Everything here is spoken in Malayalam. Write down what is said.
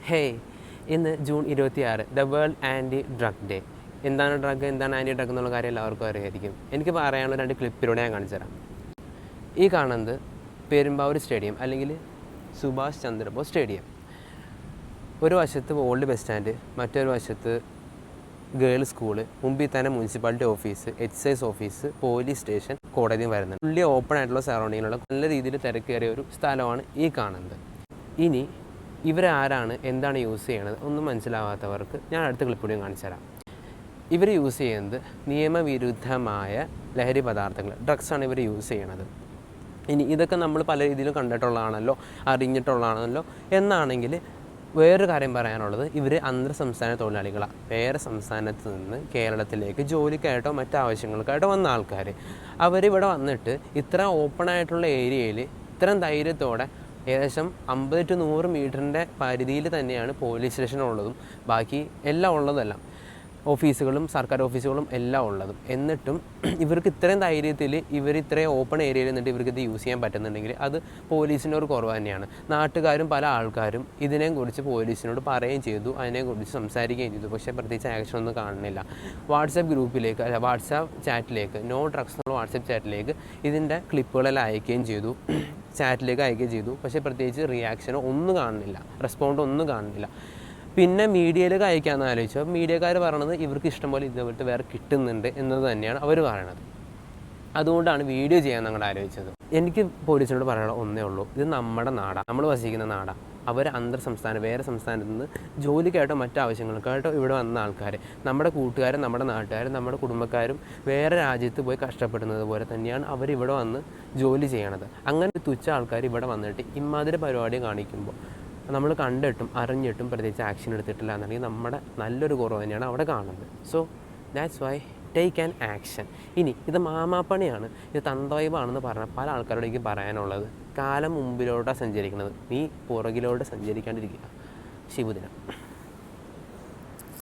ഹേയ്, ഇന്ന് June 26 the world anti drug day. എന്താണ് ഡ്രഗ്, എന്താണ് ആൻറ്റി ഡ്രഗ് എന്നുള്ള കാര്യം എല്ലാവർക്കും അറിയായിരിക്കും. എനിക്ക് പറയാനുള്ള 2 ക്ലിപ്പിലൂടെ ഞാൻ കാണിച്ചു തരാം. ഈ കാണുന്നത് പെരുമ്പാവൂർ സ്റ്റേഡിയം അല്ലെങ്കിൽ സുഭാഷ് ചന്ദ്രബോസ് സ്റ്റേഡിയം. ഒരു വശത്ത് ഓൾഡ് ബസ് സ്റ്റാൻഡ്, മറ്റൊരു വശത്ത് ഗേൾസ് സ്കൂള്, മുമ്പിൽ തന്നെ municipality office, excise office, police station, കോടതിയും വരുന്നുണ്ട്. ഫുള്ളി ഓപ്പൺ ആയിട്ടുള്ള സറൗണ്ടിങ്ങിലുള്ള നല്ല രീതിയിൽ തിരക്കേറിയ ഒരു സ്ഥലമാണ് ഈ കാണുന്നത്. ഇനി ഇവരാരാണ്, എന്താണ് യൂസ് ചെയ്യണത് ഒന്നും മനസ്സിലാവാത്തവർക്ക് ഞാൻ അടുത്ത ക്ലിപ്പിലൂടെ കാണിച്ചു തരാം. ഇവർ യൂസ് ചെയ്യുന്നത് നിയമവിരുദ്ധമായ ലഹരി പദാർത്ഥങ്ങൾ, ഡ്രഗ്സാണ് ഇവർ യൂസ് ചെയ്യണത്. ഇനി ഇതൊക്കെ നമ്മൾ പല രീതിയിലും കണ്ടിട്ടുള്ളതാണല്ലോ, അറിഞ്ഞിട്ടുള്ളതാണല്ലോ. എന്നാണെങ്കിൽ വേറൊരു കാര്യം പറയാനുള്ളത്, ഇവർ അന്തർ സംസ്ഥാന തൊഴിലാളികളാണ്. വേറെ സംസ്ഥാനത്ത് നിന്ന് കേരളത്തിലേക്ക് ജോലിക്കായിട്ടോ മറ്റാവശ്യങ്ങൾക്കായിട്ടോ വന്ന ആൾക്കാർ. അവരിവിടെ വന്നിട്ട് ഇത്ര ഓപ്പണായിട്ടുള്ള ഏരിയയിൽ ഇത്രയും ധൈര്യത്തോടെ ഏകദേശം 50 to 100 മീറ്ററിൻ്റെ പരിധിയിൽ തന്നെയാണ് പോലീസ് സ്റ്റേഷനുള്ളതും ബാക്കി എല്ലാം ഉള്ളതെല്ലാം, ഓഫീസുകളും സർക്കാർ ഓഫീസുകളും എല്ലാം ഉള്ളതും. എന്നിട്ടും ഇവർക്ക് ഇത്രയും ധൈര്യത്തിൽ ഇത്രയും ഓപ്പൺ ഏരിയയിൽ നിന്നിട്ട് ഇവർക്ക് ഇത് യൂസ് ചെയ്യാൻ പറ്റുന്നുണ്ടെങ്കിൽ അത് പോലീസിൻ്റെ ഒരു കുറവ് തന്നെയാണ്. നാട്ടുകാരും പല ആൾക്കാരും ഇതിനെക്കുറിച്ച് പോലീസിനോട് പറയുകയും ചെയ്തു, അതിനെക്കുറിച്ച് സംസാരിക്കുകയും ചെയ്തു. പക്ഷേ പ്രത്യേകിച്ച് ആക്ഷൻ ഒന്നും കാണുന്നില്ല. വാട്സാപ്പ് ഗ്രൂപ്പിലേക്ക്, വാട്സാപ്പ് ചാറ്റിലേക്ക്, നോ ഡ്രഗ്സ് എന്നുള്ള വാട്സാപ്പ് ചാറ്റിലേക്ക് ഇതിൻ്റെ ക്ലിപ്പുകളെല്ലാം അയക്കുകയും ചെയ്തു, ചാറ്റിലേക്ക് അയക്കുകയും ചെയ്തു. പക്ഷേ പ്രത്യേകിച്ച് റിയാക്ഷനോ ഒന്നും കാണുന്നില്ല, റെസ്പോണ്ട് ഒന്നും കാണുന്നില്ല. പിന്നെ മീഡിയയിലേക്ക് അയക്കാമെന്ന് ആലോചിച്ചു. മീഡിയക്കാർ പറയണത് ഇവർക്ക് ഇഷ്ടംപോലെ ഇതുപോലത്തെ വേറെ കിട്ടുന്നുണ്ട് എന്നത് തന്നെയാണ് അവർ പറയണത്. അതുകൊണ്ടാണ് വീഡിയോ ചെയ്യാൻ ഞങ്ങൾ ആലോചിച്ചത്. എനിക്ക് പോലീസിനോട് പറയാനുള്ള ഒന്നേ ഉള്ളൂ, ഇത് നമ്മുടെ നാടാണ്, നമ്മൾ വസിക്കുന്ന നാടാണ്. അവർ അന്തർ സംസ്ഥാനം, വേറെ സംസ്ഥാനത്ത് നിന്ന് ജോലിക്കായിട്ടോ മറ്റാവശ്യങ്ങൾക്കായിട്ടോ ഇവിടെ വന്ന ആൾക്കാർ, നമ്മുടെ കൂട്ടുകാരും നമ്മുടെ നാട്ടുകാരും നമ്മുടെ കുടുംബക്കാരും വേറെ രാജ്യത്ത് പോയി കഷ്ടപ്പെടുന്നത് പോലെ തന്നെയാണ് അവരിവിടെ വന്ന് ജോലി ചെയ്യണത്. അങ്ങനെ തുച്ഛ ആൾക്കാർ ഇവിടെ വന്നിട്ട് ഇമാതിരി പരിപാടി കാണിക്കുമ്പോൾ നമ്മൾ കണ്ടിട്ടും അറിഞ്ഞിട്ടും പ്രത്യേകിച്ച് ആക്ഷൻ എടുത്തിട്ടില്ല എന്നുണ്ടെങ്കിൽ നമ്മുടെ നല്ലൊരു കുറവ് തന്നെയാണ് അവിടെ കാണുന്നത്. So that's why take an action. ഇനി ഇത് മാമാപ്പണിയാണ്, ഇത് തന്തവൈബാണെന്ന് പറഞ്ഞാൽ പല ആൾക്കാരോട് എനിക്ക് പറയാനുള്ളത്, കാലം മുമ്പിലോട്ടാണ് സഞ്ചരിക്കുന്നത്, നീ പുറകിലോട്ട് സഞ്ചരിക്കാണ്ടിരിക്കുക. ശുഭദിനം.